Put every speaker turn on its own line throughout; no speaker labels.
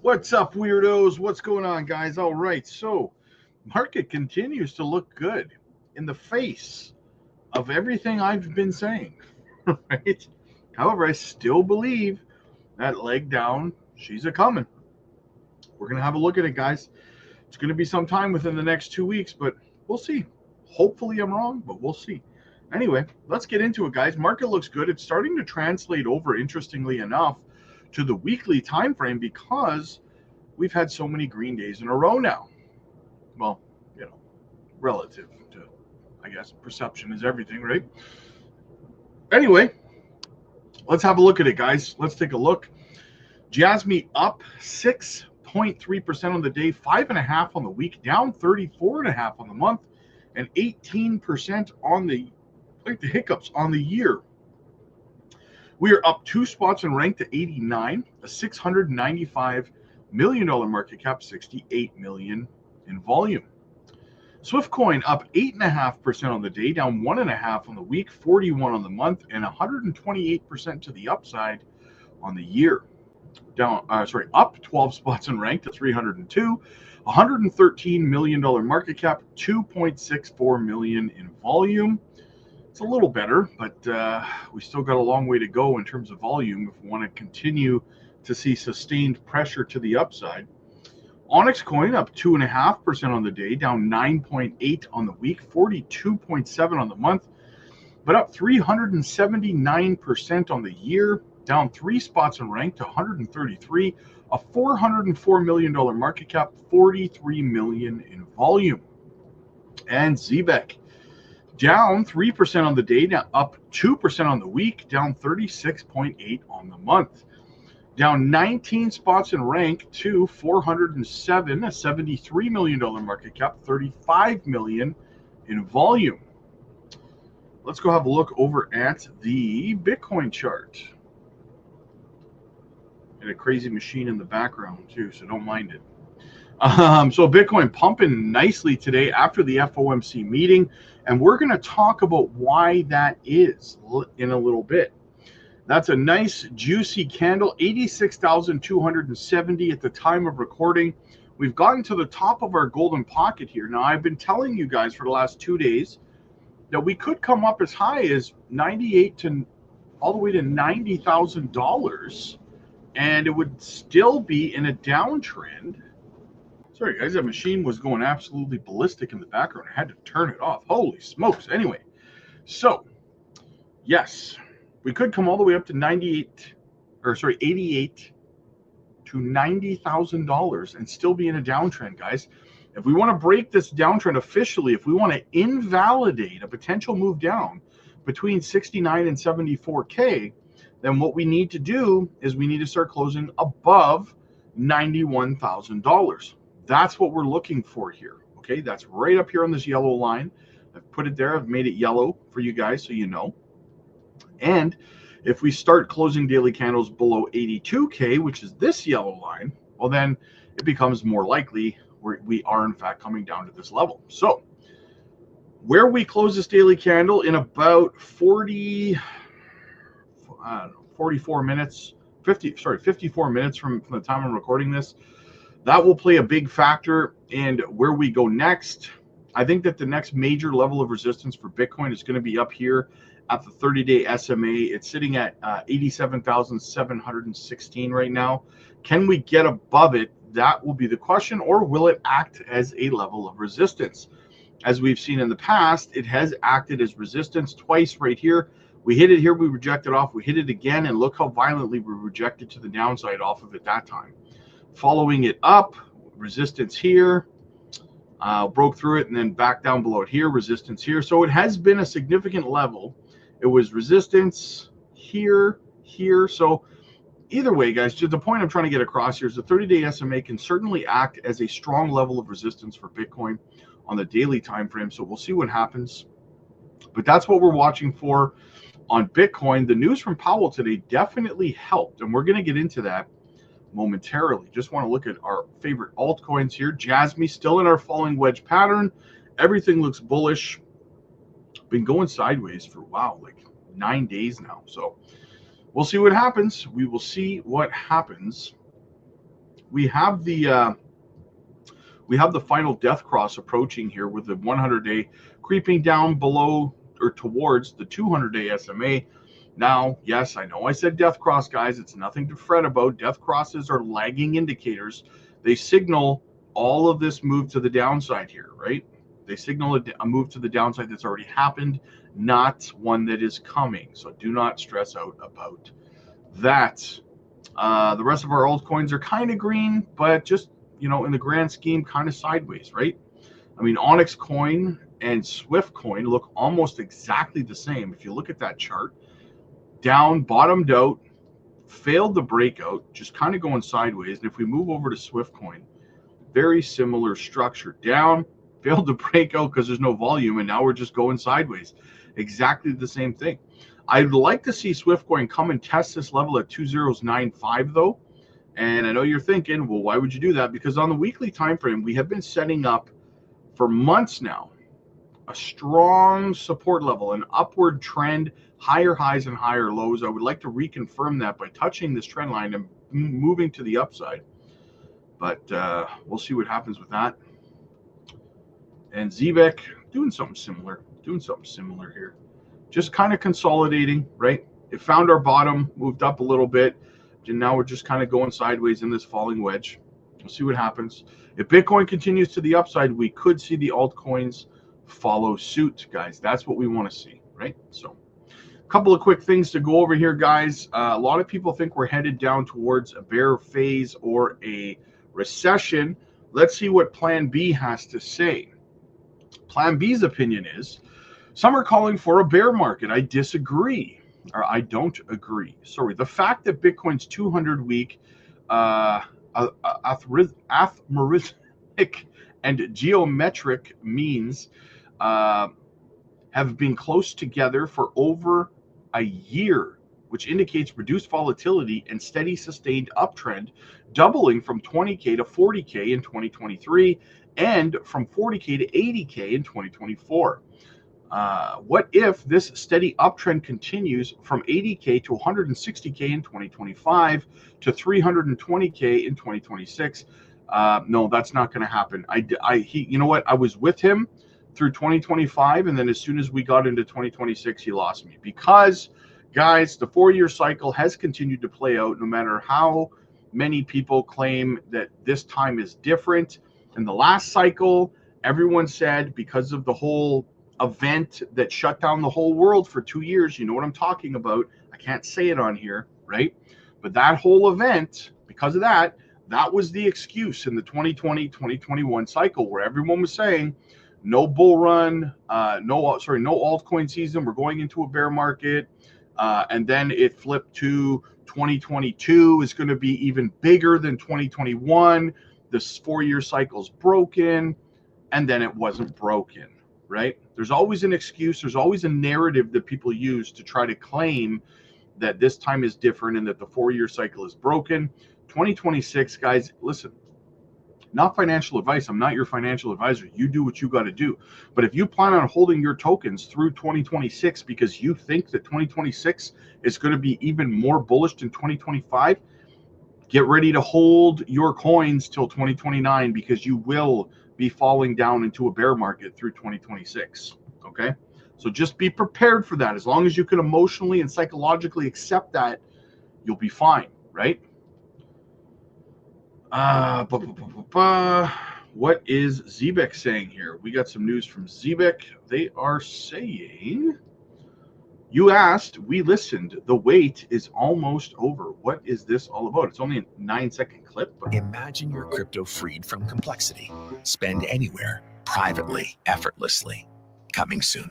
What's up, weirdos? What's going on, guys? All right, so market continues to look good in the face of everything I've been saying, right? However, I still believe that leg down, she's a coming. We're going to have a look at it, guys. It's going to be some time within the next 2 weeks, but we'll see. Hopefully, I'm wrong, but we'll see. Anyway, let's get into it, guys. Market looks good. It's starting to translate over, interestingly enough, to the weekly time frame because we've had so many green days in a row now. Well, you know, relative to, I guess, perception is everything, right? Anyway, let's have a look at it, guys. Let's take a look. Jasmine up 6.3% on the day, 5.5% on the week, down 34.5% on the month, and 18% on the hiccups on the year. We are up 2 spots and ranked to 89, a $695 million market cap, 68 million in volume. Swiftcoin up 8.5% on the day, down 1.5% on the week, 41 on the month, and 128% to the upside on the year. Up 12 spots and ranked to 302, $113 million market cap, 2.64 million in volume. It's a little better, but we still got a long way to go in terms of volume if we want to continue to see sustained pressure to the upside. Onyx coin up 2.5% on the day, down 9.8% on the week, 42.7% on the month, but up 379% on the year, down 3 spots and ranked to 133, a $404 million market cap, 43 million in volume. And Zebec down 3% on the day, now up 2% on the week, down 36.8% on the month. Down 19 spots in rank to 407, a $73 million market cap, 35 million in volume. Let's go have a look over at the Bitcoin chart. And a crazy machine in the background too, so don't mind it. So Bitcoin pumping nicely today after the FOMC meeting, and we're going to talk about why that is in a little bit. That's a nice juicy candle, 86,270 at the time of recording. We've gotten to the top of our golden pocket here. Now, I've been telling you guys for the last 2 days that we could come up as high as 98 to all the way to $90,000, and it would still be in a downtrend. Sorry, guys, that machine was going absolutely ballistic in the background. I had to turn it off. Holy smokes. Anyway, so, yes, we could come all the way up to 88 to $90,000 and still be in a downtrend, guys. If we want to break this downtrend officially, if we want to invalidate a potential move down between 69 and 74K, then what we need to do is we need to start closing above $91,000. That's what we're looking for here. Okay, that's right up here on this yellow line. I've put it there. I've made it yellow for you guys so you know. And if we start closing daily candles below 82K, which is this yellow line, well, then it becomes more likely we are, in fact, coming down to this level. So where we close this daily candle in about 54 minutes from the time I'm recording this, that will play a big factor in where we go next. I think that the next major level of resistance for Bitcoin is going to be up here at the 30-day SMA. It's sitting at 87,716 right now. Can we get above it? That will be the question, or will it act as a level of resistance? As we've seen in the past, it has acted as resistance twice right here. We hit it here, we rejected off, we hit it again, and look how violently we rejected to the downside off of it that time. Following it up, resistance here, broke through it, and then back down below it here, resistance here. So it has been a significant level. It was resistance here, here. So either way, guys, the point I'm trying to get across here is the 30-day SMA can certainly act as a strong level of resistance for Bitcoin on the daily time frame. So we'll see what happens. But that's what we're watching for on Bitcoin. The news from Powell today definitely helped, and we're going to get into that momentarily. Just want to look at our favorite altcoins here. Jasmine still in our falling wedge pattern. Everything looks bullish. Been going sideways for, wow, like 9 days now. So we'll see what happens. We will see what happens we have the final death cross approaching here with the 100-day creeping down below or towards the 200-day SMA. Now, yes, I know I said death cross, guys. It's nothing to fret about. Death crosses are lagging indicators. They signal all of this move to the downside here, right? They signal a move to the downside that's already happened, not one that is coming. So do not stress out about that. The rest of our altcoins are kind of green, but just, you know, in the grand scheme, kind of sideways, right? I mean, Onyx coin and Swift coin look almost exactly the same. If you look at that chart, down, bottomed out, failed the breakout, just kind of going sideways. And if we move over to Swift coin, very similar structure. Down, failed to break out because there's no volume, and now we're just going sideways. Exactly the same thing. I'd like to see Swift coin come and test this level at 2095 though. And I know you're thinking, well, why would you do that? Because on the weekly time frame, we have been setting up for months now a strong support level, an upward trend, higher highs and higher lows. I would like to reconfirm that by touching this trend line and moving to the upside. But we'll see what happens with that. And Zebec doing something similar here. Just kind of consolidating, right? It found our bottom, moved up a little bit, and now we're just kind of going sideways in this falling wedge. We'll see what happens. If Bitcoin continues to the upside, we could see the altcoins follow suit, guys. That's what we want to see, right? So a couple of quick things to go over here, guys. A lot of people think we're headed down towards a bear phase or a recession. Let's see what Plan B has to say. Plan B's opinion is some are calling for a bear market. I disagree, or I don't agree. Sorry, the fact that Bitcoin's 200-week algorithmic and geometric means have been close together for over a year, which indicates reduced volatility and steady sustained uptrend, doubling from 20K to 40K in 2023 and from 40K to 80K in 2024. What if this steady uptrend continues from 80K to 160K in 2025 to 320K in 2026? No, that's not going to happen. You know what? I was with him through 2025, and then as soon as we got into 2026, he lost me because, guys, the 4-year cycle has continued to play out no matter how many people claim that this time is different. In the last cycle, everyone said because of the whole event that shut down the whole world for 2 years, you know what I'm talking about. I can't say it on here, right? But that whole event, because of that, that was the excuse in the 2020-2021 cycle where everyone was saying no bull run, no altcoin season. We're going into a bear market. And then it flipped to 2022 is going to be even bigger than 2021. This 4-year cycle's broken. And then it wasn't broken, right? There's always an excuse. There's always a narrative that people use to try to claim that this time is different and that the 4-year cycle is broken. 2026, guys, listen, not financial advice. I'm not your financial advisor. You do what you got to do. But if you plan on holding your tokens through 2026 because you think that 2026 is going to be even more bullish than 2025, get ready to hold your coins till 2029 because you will be falling down into a bear market through 2026. Okay? So just be prepared for that. As long as you can emotionally and psychologically accept that, you'll be fine, right? What is Zebec saying here? We got some news from Zebec. They are saying, you asked, we listened. The wait is almost over. What is this all about? It's only a 9-second clip. But
imagine your crypto freed from complexity. Spend anywhere, privately, effortlessly. Coming soon.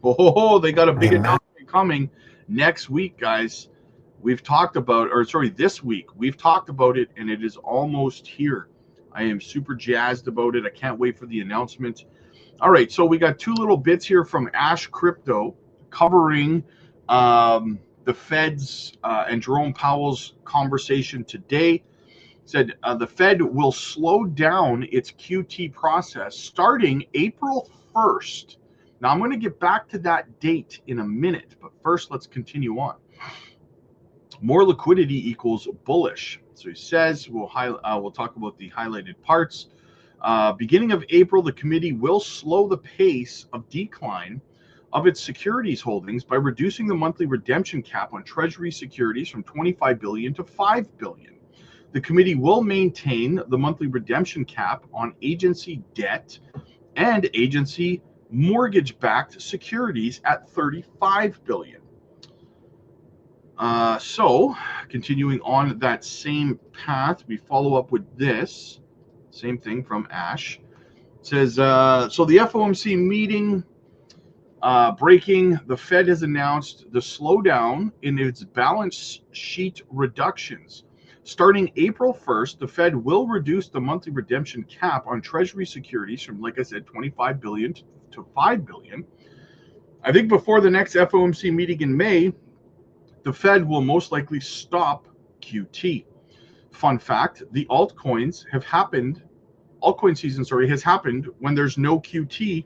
Oh, they got a big announcement coming next week, guys. We've talked about, this week, we've talked about it, and it is almost here. I am super jazzed about it. I can't wait for the announcement. All right, so we got 2 little bits here from Ash Crypto covering the Fed's and Jerome Powell's conversation today. Said the Fed will slow down its QT process starting April 1st. Now, I'm going to get back to that date in a minute, but first, let's continue on. More liquidity equals bullish. So he says, we'll talk about the highlighted parts. Beginning of April, the committee will slow the pace of decline of its securities holdings by reducing the monthly redemption cap on Treasury securities from $25 billion to $5 billion. The committee will maintain the monthly redemption cap on agency debt and agency mortgage-backed securities at $35 billion. So, continuing on that same path, we follow up with this. Same thing from Ash. It says, so the FOMC meeting breaking, the Fed has announced the slowdown in its balance sheet reductions. Starting April 1st, the Fed will reduce the monthly redemption cap on Treasury securities from, like I said, $25 billion to $5 billion. I think before the next FOMC meeting in May, the Fed will most likely stop QT. Fun fact, the altcoin season, has happened when there's no QT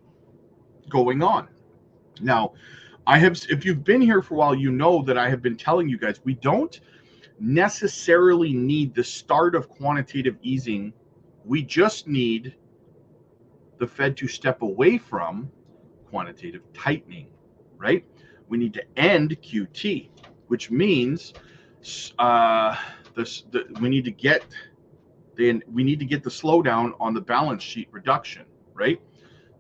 going on. Now, if you've been here for a while, you know that I have been telling you guys, we don't necessarily need the start of quantitative easing. We just need the Fed to step away from quantitative tightening, right? We need to end QT, which means we need to get the slowdown on the balance sheet reduction, right?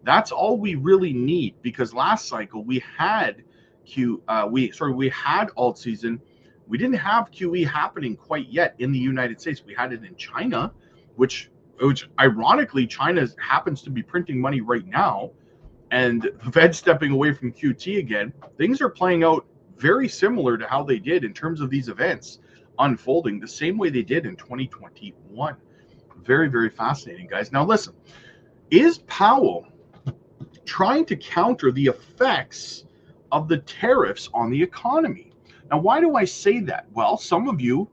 That's all we really need, because last cycle we had alt season. We didn't have QE happening quite yet in the United States. We had it in China, which ironically China happens to be printing money right now, and the Fed stepping away from QT again. Things are playing out very similar to how they did in terms of these events unfolding the same way they did in 2021. Very, very fascinating, guys. Now listen, is Powell trying to counter the effects of the tariffs on the economy? Now, why do I say that? Well, some of you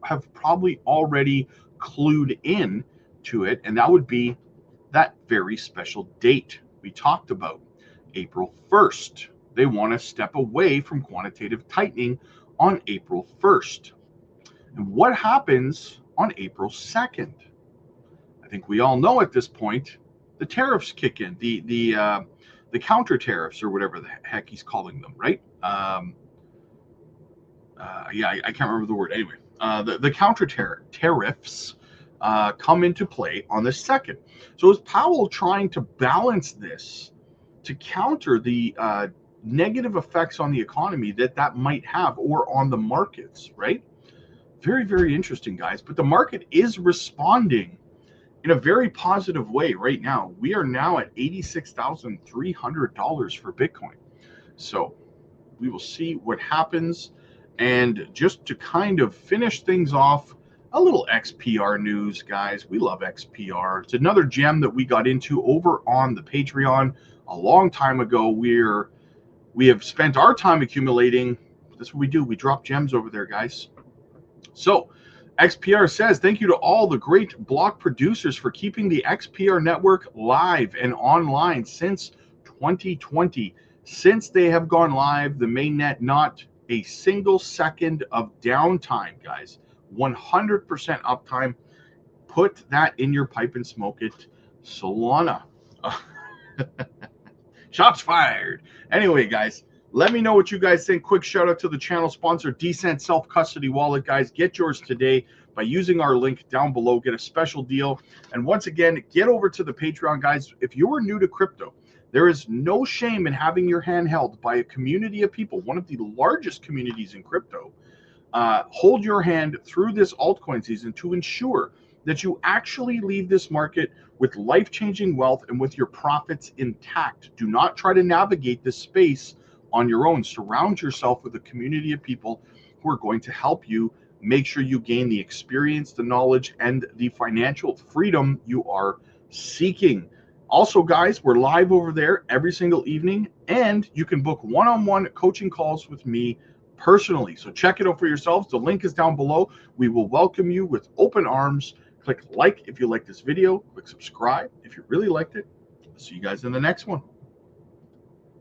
have probably already clued in to it, and that would be that very special date we talked about, April 1st. They want to step away from quantitative tightening on April 1st. And what happens on April 2nd? I think we all know at this point, the tariffs kick in, the counter tariffs, or whatever the heck he's calling them, right? I can't remember the word. Anyway, the counter tariffs come into play on the 2nd. So is Powell trying to balance this to counter the negative effects on the economy that might have, or on the markets, right? Very, very interesting, guys. But the market is responding in a very positive way right now. We are now at $86,300 for Bitcoin. So we will see what happens. And just to kind of finish things off, a little XPR news, guys. We love XPR. It's another gem that we got into over on the Patreon a long time ago. We have spent our time accumulating. That's what we do. We drop gems over there, guys. So XPR says, thank you to all the great block producers for keeping the XPR network live and online since 2020. Since they have gone live, the mainnet, not a single second of downtime, guys. 100% uptime. Put that in your pipe and smoke it. Solana. Shots fired. Anyway, guys, let me know what you guys think. Quick shout out to the channel sponsor, Decent Self-Custody Wallet, guys. Get yours today by using our link down below. Get a special deal. And once again, get over to the Patreon, guys. If you are new to crypto, there is no shame in having your hand held by a community of people, one of the largest communities in crypto. Hold your hand through this altcoin season to ensure that you actually leave this market with life-changing wealth and with your profits intact. Do not try to navigate this space on your own. Surround yourself with a community of people who are going to help you make sure you gain the experience, the knowledge, and the financial freedom you are seeking. Also, guys, we're live over there every single evening, and you can book one-on-one coaching calls with me personally. So check it out for yourselves. The link is down below. We will welcome you with open arms. Click like if you like this video. Click subscribe if you really liked it. See you guys in the next one.